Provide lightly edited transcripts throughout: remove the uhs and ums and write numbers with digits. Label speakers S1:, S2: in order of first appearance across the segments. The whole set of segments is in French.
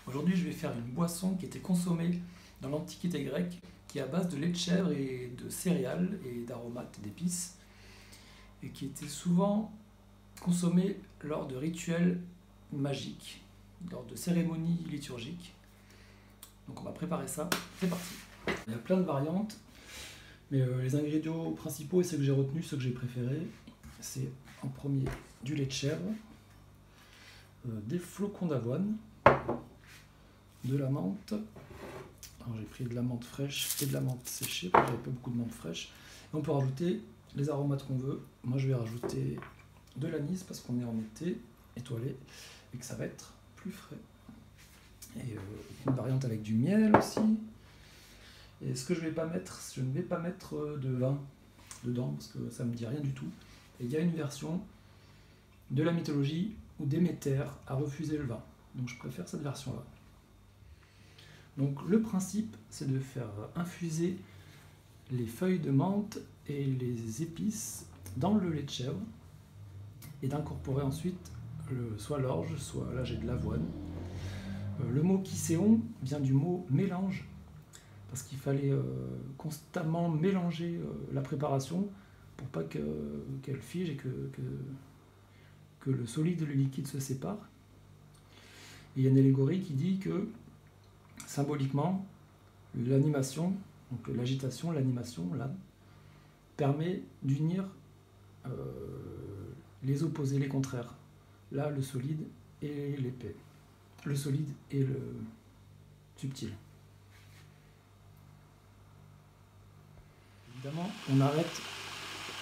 S1: Aujourd'hui, je vais faire une boisson qui était consommée dans l'Antiquité grecque, qui est à base de lait de chèvre et de céréales et d'aromates et d'épices, et qui était souvent consommée lors de rituels magiques, lors de cérémonies liturgiques. Donc on va préparer ça, c'est parti. Il y a plein de variantes, mais les ingrédients principaux et ceux que j'ai retenus, ceux que j'ai préférés, c'est en premier du lait de chèvre, des flocons d'avoine, de la menthe. Alors j'ai pris de la menthe fraîche et de la menthe séchée parce que j'avais pas beaucoup de menthe fraîche. Et on peut rajouter les aromates qu'on veut. Moi je vais rajouter de l'anis parce qu'on est en été étoilé et que ça va être plus frais. Et une variante avec du miel aussi. Et ce que je vais pas mettre, je ne vais pas mettre de vin dedans parce que ça me dit rien du tout. Et il y a une version de la mythologie où Déméter a refusé le vin. Donc je préfère cette version-là. Donc le principe, c'est de faire infuser les feuilles de menthe et les épices dans le lait de chèvre et d'incorporer ensuite soit l'orge, soit là j'ai de l'avoine. Le mot kyséon vient du mot mélange, parce qu'il fallait constamment mélanger la préparation pour pas qu'elle fige et que le solide et le liquide se séparent. Et il y a une allégorie qui dit que symboliquement, l'animation, donc l'agitation, l'animation, là, permet d'unir les opposés, les contraires. Là, le solide et l'épais. Le solide et le subtil. Évidemment, on arrête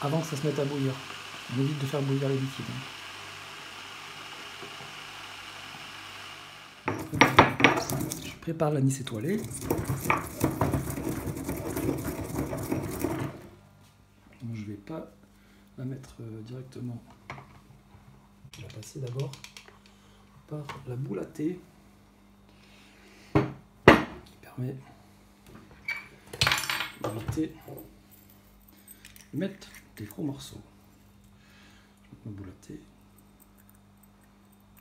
S1: avant que ça se mette à bouillir. On évite de faire bouillir les liquides. Je prépare l'anis étoilé. Donc, je ne vais pas la mettre directement. Je vais la passer d'abord par la boule à thé qui permet d'éviter de mettre des gros morceaux. Je mets ma boule à thé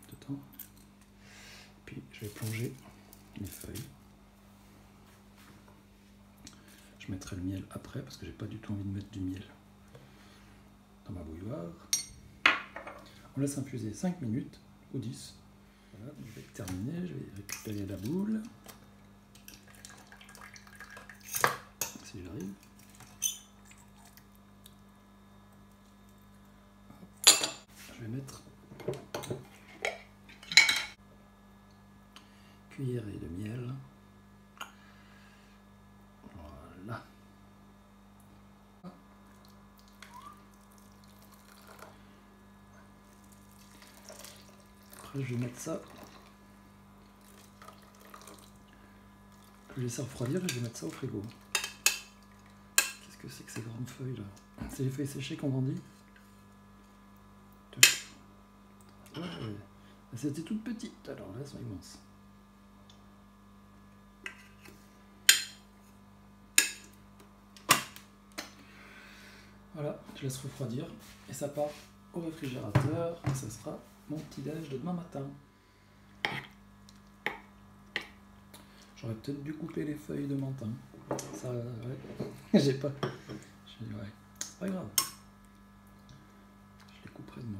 S1: dedans. Puis je vais plonger les feuilles. Je mettrai le miel après parce que j'ai pas du tout envie de mettre du miel dans ma bouilloire. On laisse infuser 5 minutes ou 10. Voilà, je vais terminer, je vais récupérer la boule. Si j'arrive. Je vais mettre cuillerée de miel. Voilà. Après, je vais mettre ça. Je vais laisser refroidir et je vais mettre ça au frigo. Qu'est-ce que c'est que ces grandes feuilles là? C'est les feuilles séchées qu'on vendit. Ouais, c'était toute petite, alors là elles sont immenses. Voilà, je laisse refroidir et ça part au réfrigérateur et ça sera mon petit déj de demain matin. J'aurais peut-être dû couper les feuilles de menthe. Ça, ouais, j'ai pas. Ouais, c'est pas grave. Je les couperai demain.